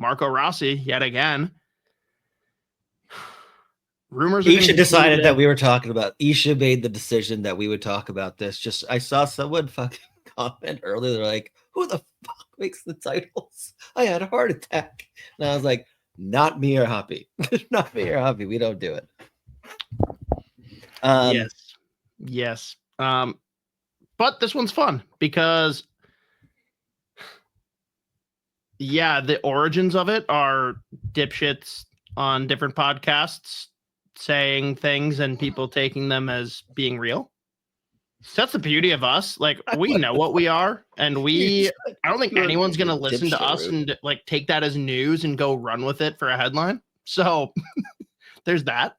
Marco Rossi yet again. Rumors. Isha decided that we were talking about. Isha made the decision that we would talk about this. I saw someone fucking comment earlier. They're like, "Who the fuck makes the titles? I had a heart attack." And I was like, "Not me or Hoppy. Not me or Hoppy. We don't do it." Yes. But this one's fun because, the origins of it are dipshits on different podcasts saying things and people taking them as being real. So that's the beauty of us. Like, we know what we are, and I don't think anyone's going to listen to us and like take that as news and go run with it for a headline. So there's that.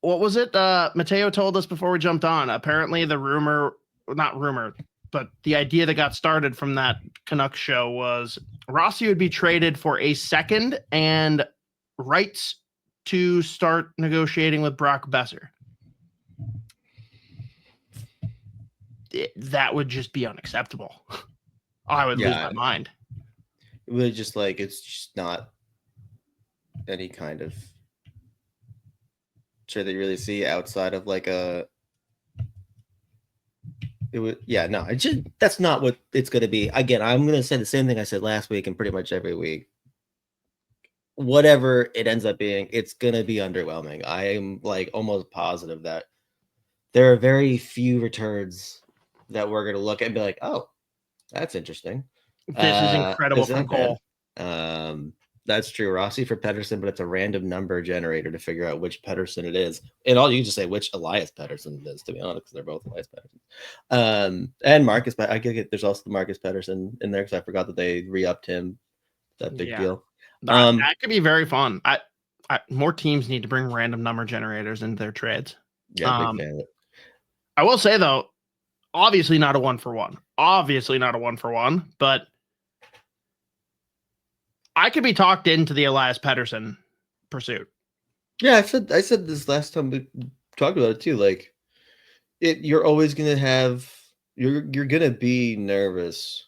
What was it? Mateo told us before we jumped on. Apparently the the idea that got started from that Canucks show was Rossi would be traded for a second and rights to start negotiating with Brock Besser. That would just be unacceptable. I would lose my mind. It was just like, it's just not any kind of trade that you really see outside of like that's not what it's going to be. Again, I'm going to say the same thing I said last week and pretty much every week. Whatever it ends up being, it's going to be underwhelming. I am like almost positive that there are very few returns that we're going to look at and be like, "Oh, that's interesting. This is incredible from Cole." That's true. Rossi for Pettersson, but it's a random number generator to figure out which Pettersson it is. And all you can just say which Elias Pettersson it is, to be honest, because they're both Elias Pettersson. And Marcus, but I get there's also the Marcus Pettersson in there because I forgot that they re-upped him. That big deal. That could be very fun. More teams need to bring random number generators into their trades. Yeah, big fan of it. I will say though, obviously not a 1-for-1. But I could be talked into the Elias Pettersson pursuit. Yeah, I said this last time we talked about it too. Like, you're always gonna have you're gonna be nervous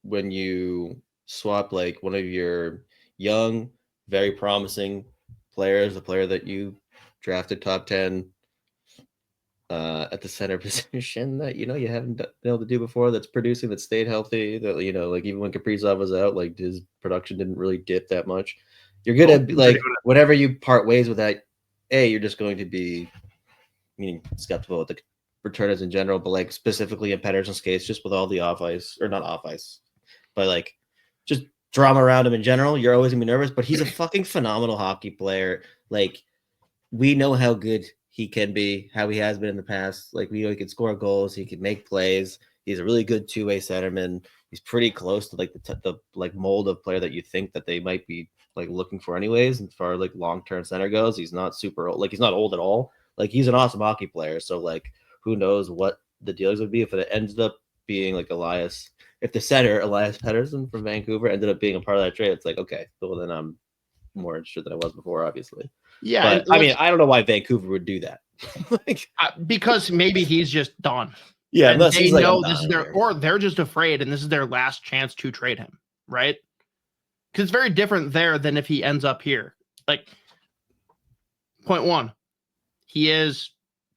when you swap like one of your young, very promising players, a player that you drafted top 10 at the center position that you haven't been able to do before, that's producing, that stayed healthy, that like even when Kaprizov was out, like his production didn't really dip that much. You're gonna be like, whenever you part ways with that, you're just going to be skeptical with the returners in general, but like specifically in Pettersson's case, just with all the off ice, or not off ice, but like just drama around him in general, you're always gonna be nervous. But he's a fucking phenomenal hockey player. Like, we know how good he can be, how he has been in the past. Like, we know he can score goals, he can make plays. He's a really good two-way centerman. He's pretty close to like the like mold of player that you think that they might be like looking for anyways. And as far as like long-term center goes, he's not super old. Like, he's not old at all. Like, he's an awesome hockey player. So like, who knows what the deals would be if it ended up being like Elias. If the center, Elias Pettersson from Vancouver, ended up being a part of that trade, it's like, okay, well then I'm more interested than I was before, obviously. Yeah, but I mean, I don't know why Vancouver would do that. Because maybe he's just done. Yeah, unless they know this is or they're just afraid, and this is their last chance to trade him, right? Because it's very different there than if he ends up here. Like, point one, he is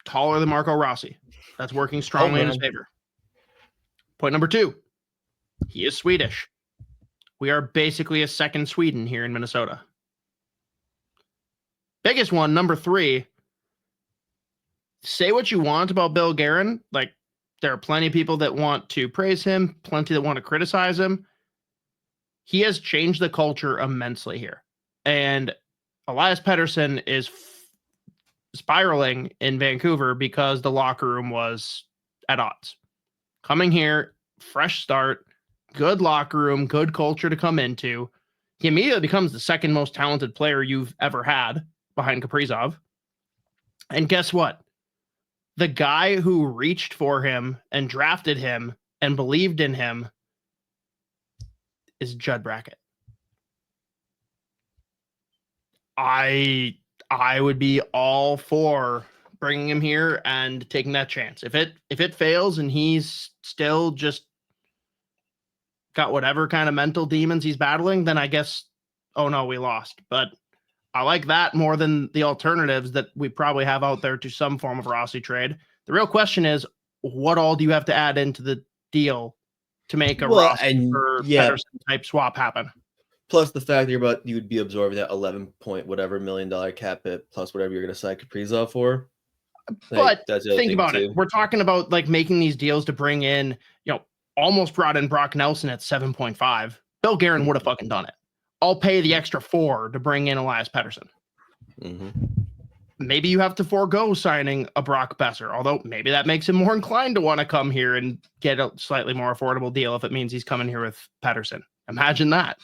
taller than Marco Rossi. That's working strongly in his favor. Point number two, he is Swedish. We are basically a second Sweden here in Minnesota. Biggest one, number three, say what you want about Bill Guerin. Like, there are plenty of people that want to praise him, plenty that want to criticize him. He has changed the culture immensely here. And Elias Pettersson is spiraling in Vancouver because the locker room was at odds. Coming here, fresh start, good locker room, good culture to come into. He immediately becomes the second most talented player you've ever had behind Kaprizov. And guess what? The guy who reached for him and drafted him and believed in him is Judd Brackett. I would be all for bringing him here and taking that chance. If it fails and he's still just got whatever kind of mental demons he's battling, then I guess, oh no, we lost. But I like that more than the alternatives that we probably have out there to some form of Rossi trade. The real question is, what all do you have to add into the deal to make a Rossi or Pettersson type swap happen? Plus the fact that you would be absorbing that 11 point whatever $1 million cap hit plus whatever you're going to sign Kaprizov for. But think about it. We're talking about like making these deals to bring in, almost brought in Brock Nelson at 7.5. Bill Guerin would have fucking done it. I'll pay the extra 4 to bring in Elias Pettersson. Maybe you have to forego signing a Brock Besser, although maybe that makes him more inclined to want to come here and get a slightly more affordable deal if it means he's coming here with Pettersson. Imagine that.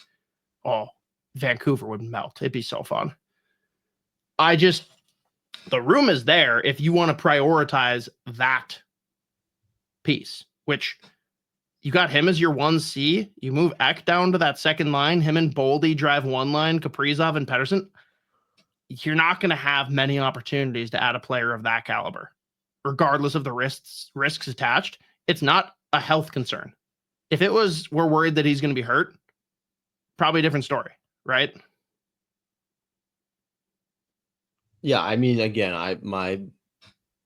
Oh, Vancouver would melt. It'd be so fun. The room is there if you want to prioritize that piece, which you got him as your 1C. You move Eck down to that second line. Him and Boldy drive one line, Kaprizov and Pettersson. You're not going to have many opportunities to add a player of that caliber, regardless of the risks attached. It's not a health concern. If it was, we're worried that he's going to be hurt, probably a different story, right? Yeah, I mean, again, my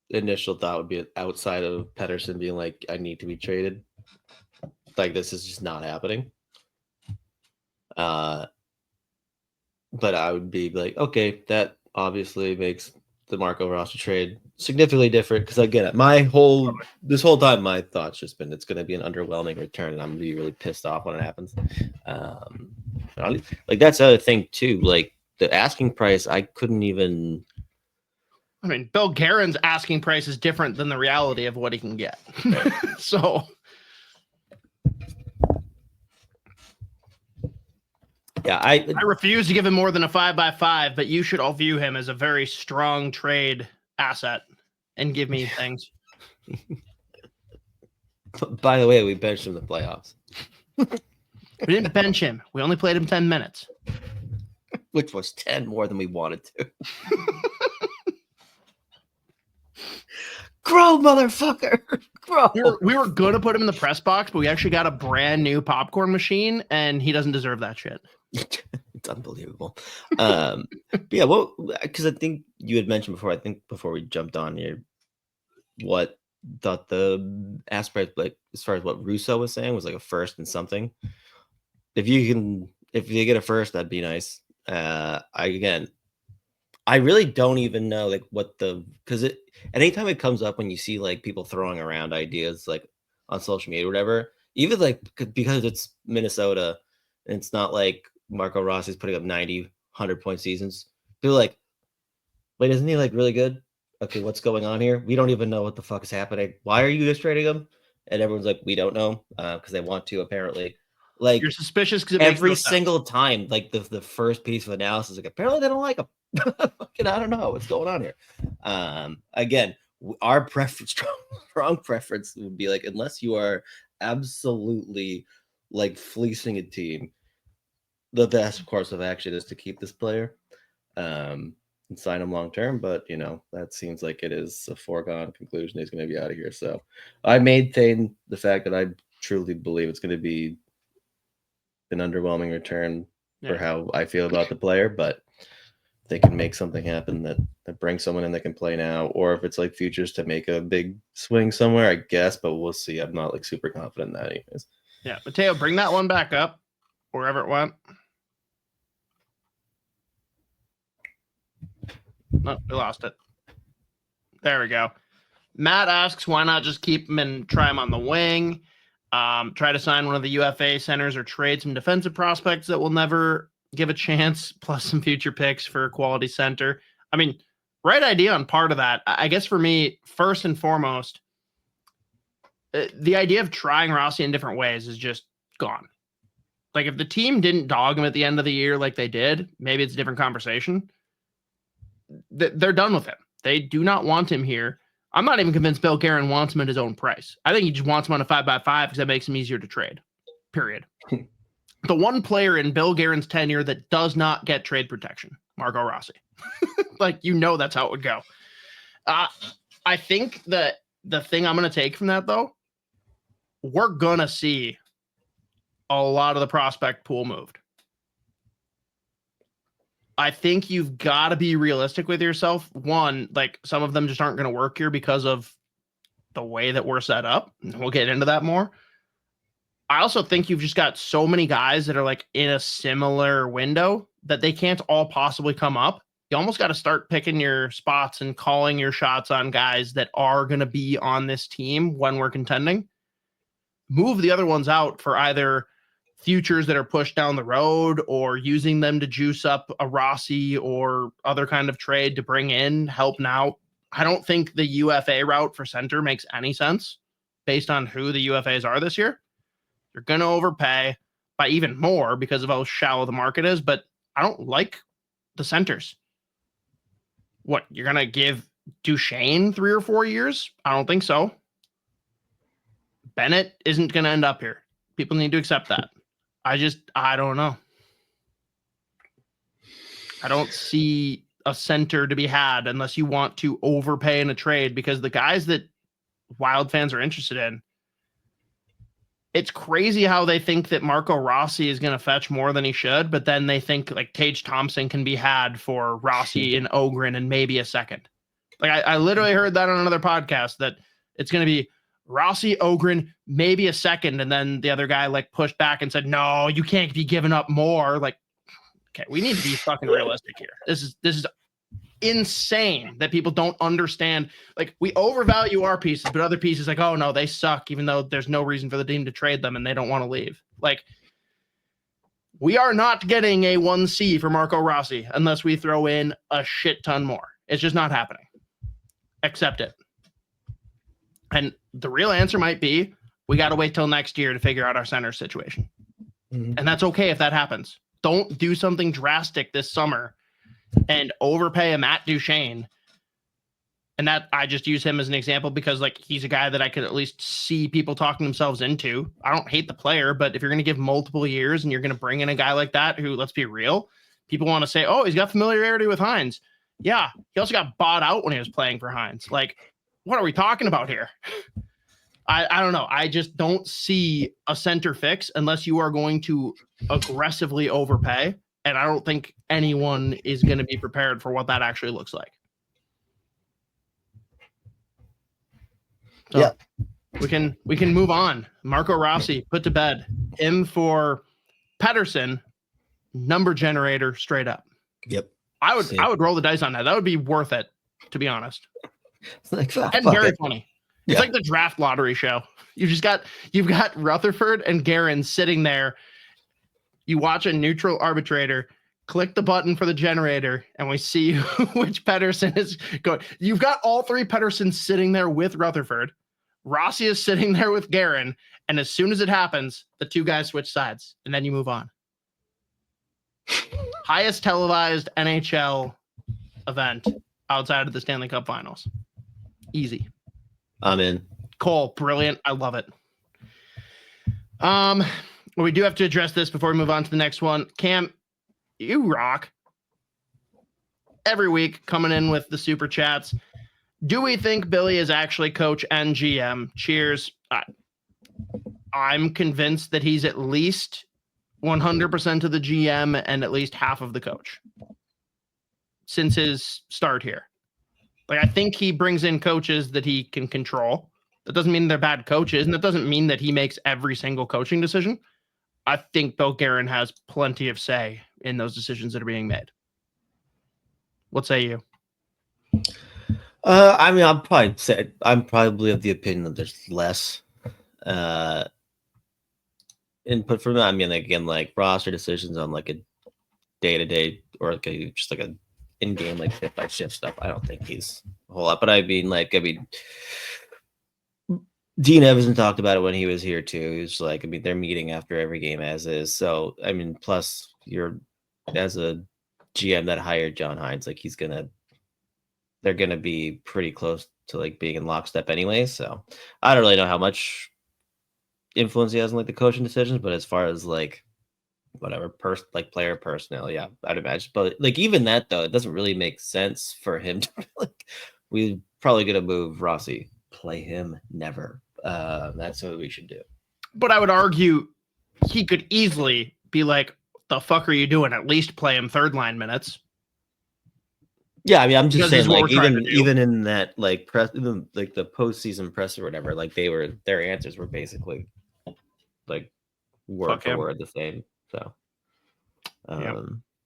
initial thought would be outside of Pettersson being like, I need to be traded. Like, this is just not happening. But I would be like, okay, that obviously makes the Marco Rossi trade significantly different. Because again, this whole time, my thought's just been it's going to be an underwhelming return, and I'm going to be really pissed off when it happens. Like that's the other thing too. Like the asking price, I couldn't even. I mean, Bill Guerin's asking price is different than the reality of what he can get. So. Yeah, I refuse to give him more than a 5x5, but you should all view him as a very strong trade asset and give me things. By the way, we benched him in the playoffs. We didn't bench him. We only played him 10 minutes. Which was 10 more than we wanted to. Grow, motherfucker. Grow. We were going to put him in the press box, but we actually got a brand new popcorn machine, and he doesn't deserve that shit. It's unbelievable. Yeah, well, because I think you had mentioned before we jumped on here, what thought the aspect, like as far as what Russo was saying, was like a first and something. If they get a first, that'd be nice. I really don't even know like because anytime it comes up when you see like people throwing around ideas like on social media or whatever, even like because it's Minnesota and it's not like Marco Rossi's putting up 90, 100-point seasons. They're like, wait, isn't he like really good? Okay, what's going on here? We don't even know what the fuck is happening. Why are you just trading him? And everyone's like, we don't know because they want to apparently. Like you're suspicious because every single time, like the first piece of analysis, like apparently they don't like him. Fucking, I don't know what's going on here. Again, our preference, strong preference would be like unless you are absolutely like fleecing a team, the best course of action is to keep this player and sign him long term. But that seems like it is a foregone conclusion. He's going to be out of here. So I maintain the fact that I truly believe it's going to be an underwhelming return for how I feel about the player, but they can make something happen that brings someone in that can play now, or if it's like futures to make a big swing somewhere, I guess, but we'll see. I'm not like super confident in that anyways. Yeah, Mateo, bring that one back up wherever it went. No, we lost it. There we go. Matt asks, why not just keep him and try him on the wing? Try to sign one of the UFA centers or trade some defensive prospects that will never give a chance, plus some future picks for a quality center. I mean, right idea on part of that. I guess for me, first and foremost, the idea of trying Rossi in different ways is just gone. Like if the team didn't dog him at the end of the year like they did, maybe it's a different conversation. They're done with him. They do not want him here. I'm not even convinced Bill Guerin wants him at his own price. I think he just wants him on a 5x5 because that makes him easier to trade. Period. The one player in Bill Guerin's tenure that does not get trade protection, Marco Rossi. Like, that's how it would go. I think that the thing I'm going to take from that, though, we're going to see a lot of the prospect pool moved. I think you've got to be realistic with yourself. One, like some of them just aren't going to work here because of the way that we're set up. We'll get into that more. I also think you've just got so many guys that are like in a similar window that they can't all possibly come up. You almost got to start picking your spots and calling your shots on guys that are going to be on this team when we're contending. Move the other ones out for either futures that are pushed down the road or using them to juice up a Rossi or other kind of trade to bring in help now. I don't think the UFA route for center makes any sense based on who the UFAs are this year. You're going to overpay by even more because of how shallow the market is, but I don't like the centers. What, you're going to give Duchesne 3 or 4 years? I don't think so. Bennett isn't going to end up here. People need to accept that. I don't know. I don't see a center to be had unless you want to overpay in a trade, because the guys that Wild fans are interested in, it's crazy how they think that Marco Rossi is going to fetch more than he should, but then they think like Tage Thompson can be had for Rossi and Ogren and maybe a second. Like I literally heard that on another podcast that it's going to be Rossi, Ogren, maybe a second, and then the other guy like pushed back and said, "No, you can't be giving up more." Like, okay, we need to be fucking realistic here. This is insane that people don't understand. Like, we overvalue our pieces, but other pieces like, oh no, they suck, even though there's no reason for the team to trade them and they don't want to leave. Like, we are not getting a 1C for Marco Rossi unless we throw in a shit ton more. It's just not happening. Accept it. And the real answer might be we got to wait till next year to figure out our center situation. Mm-hmm. And that's okay if that happens. Don't do something drastic this summer and overpay a Matt Duchesne. And that, I just use him as an example because like he's a guy that I could at least see people talking themselves into. I don't hate the player, but if you're going to give multiple years and you're going to bring in a guy like that who, let's be real, people want to say, oh, he's got familiarity with Hines. Yeah, he also got bought out when he was playing for Hines. Like, what are we talking about here? I don't know. I just don't see a center fix unless you are going to aggressively overpay. And I don't think anyone is going to be prepared for what that actually looks like. So yeah, we can move on. Marco Rossi, put to bed. Him for Pettersson, number generator, straight up. Yep. I would roll the dice on that. That would be worth it, to be honest. It's like, and very funny. It's like the draft lottery show. You've got Rutherford and Guerin sitting there. You watch a neutral arbitrator, click the button for the generator, and we see which Pettersson is going. You've got all three Petterssons sitting there with Rutherford. Rossi is sitting there with Guerin, and as soon as it happens, the two guys switch sides, and then you move on. Highest televised NHL event outside of the Stanley Cup Finals. Easy. I'm in. Cole, brilliant. I love it. Well, we do have to address this before we move on to the next one. Cam, you rock. Every week coming in with the super chats. Do we think Billy is actually coach and GM? Cheers. I'm convinced that he's at least 100% of the GM and at least half of the coach since his start here. Like, I think he brings in coaches that he can control. That doesn't mean they're bad coaches, and that doesn't mean that he makes every single coaching decision. I think Bill Guerin has plenty of say in those decisions that are being made. What say you? I mean, I'm probably of the opinion that there's less input from that. I mean, again, like roster decisions on like a day-to-day or like just like a in-game like shift by shift stuff. I don't think he's a whole lot, but I mean, Dean Evason talked about it when he was here too. He was like, I mean, they're meeting after every game as is. So, I mean, plus you're as a GM that hired John Hines, like they're gonna be pretty close to like being in lockstep anyway. So I don't really know how much influence he has in like the coaching decisions, but as far as like whatever player personnel, yeah, I'd imagine. But like even that though, it doesn't really make sense for him to like. We're probably gonna move Rossi. Play him never. That's what we should do. But I would argue he could easily be like, the fuck are you doing? At least play him third line minutes. Yeah, I mean, I'm just Because saying, it's what like, we're trying to do. even in that, like, press, even like the postseason press or whatever, like, their answers were basically like word Fuck for him. word the same. So,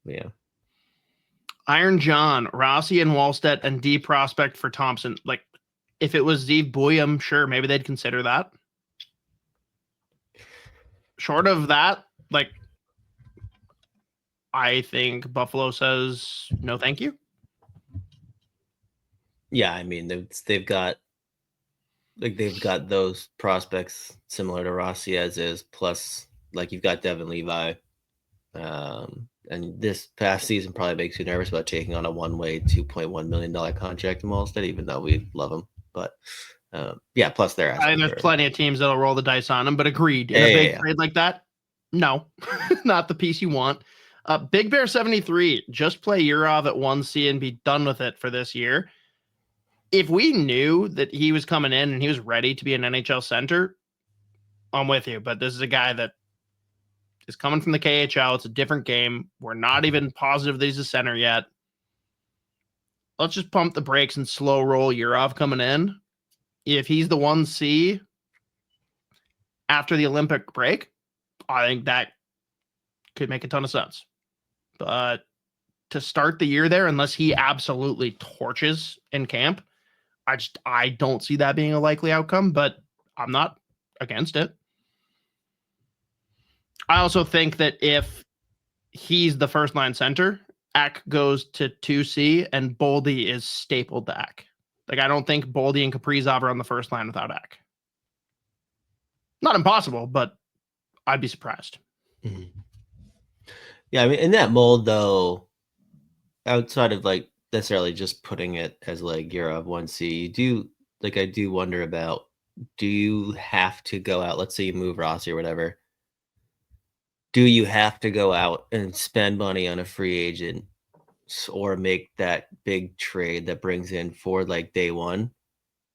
yeah. Iron John, Rossi and Wallstedt, and D prospect for Thompson. Like, if it was Zeev Buoy, sure, maybe they'd consider that. Short of that, like, I think Buffalo says no, thank you. Yeah, I mean, they've got those prospects similar to Rossi as is, plus like you've got Devin Levi. And this past season probably makes you nervous about taking on a one-way $2.1 million contract in Wallstedt, even though we love him. But yeah, plus they're asking. I think there's plenty of teams that'll roll the dice on him, but agreed. In Yeah, a big yeah. trade like that, no, not the piece you want. Big Bear 73, just play Yurov at 1C and be done with it for this year. If we knew that he was coming in and he was ready to be an NHL center, I'm with you. But this is a guy that is coming from the KHL. It's a different game. We're not even positive that he's a center yet. Let's just pump the brakes and slow roll Yurov coming in. If he's the 1C after the Olympic break, I think that could make a ton of sense. But to start the year there, unless he absolutely torches in camp, I don't see that being a likely outcome, but I'm not against it. I also think that if he's the first line center, Ak goes to 2C and Boldy is stapled to Ak. Like, I don't think Boldy and Kaprizov are on the first line without Ak. Not impossible, but I'd be surprised. Mm-hmm. Yeah, I mean, in that mold, though, outside of like necessarily just putting it as like Yurov 1C, I do wonder about, do you have to go out, let's say you move Rossi or whatever, do you have to go out and spend money on a free agent or make that big trade that brings in for like day one?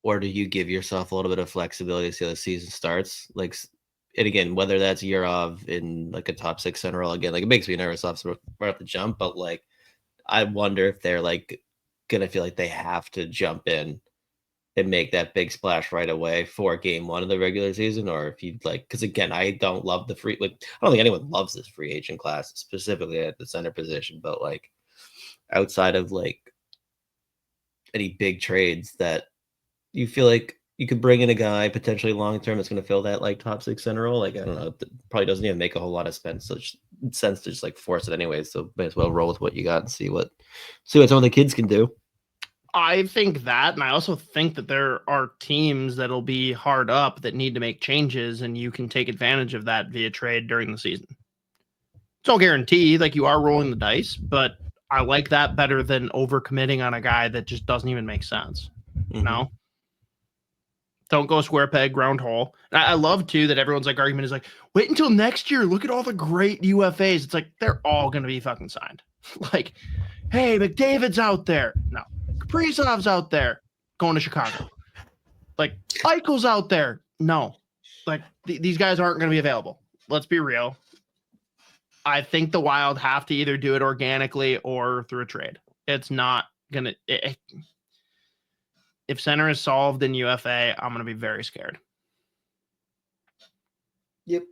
Or do you give yourself a little bit of flexibility to see how the season starts? Like, and again, whether that's Yurov in like a top 6 center role, again, like it makes me nervous off right off the jump, but like I wonder if they're like gonna feel like they have to jump in and make that big splash right away for game one of the regular season, or if you'd like, because again, I don't love I don't think anyone loves this free agent class, specifically at the center position, but like outside of like any big trades that you feel like you could bring in a guy potentially long term that's going to fill that like top 6 center role. Like, I don't know, it probably doesn't even make a whole lot of sense to just like force it anyway. So may as well roll with what you got and see what some of the kids can do. I think that, and I also think that there are teams that'll be hard up that need to make changes, and you can take advantage of that via trade during the season. It's no guarantee, like you are rolling the dice, but I like that better than overcommitting on a guy that just doesn't even make sense. Mm-hmm. No. Don't go square peg, round hole. And I love, too, that everyone's like argument is like, wait until next year. Look at all the great UFAs. It's like, they're all going to be fucking signed. Like, hey, McDavid's out there. No. Kaprizov's out there going to Chicago. Like, Eichel's out there. No. Like, these guys aren't going to be available. Let's be real. I think the Wild have to either do it organically or through a trade. It's not going to... If center is solved in UFA, I'm going to be very scared. Yep.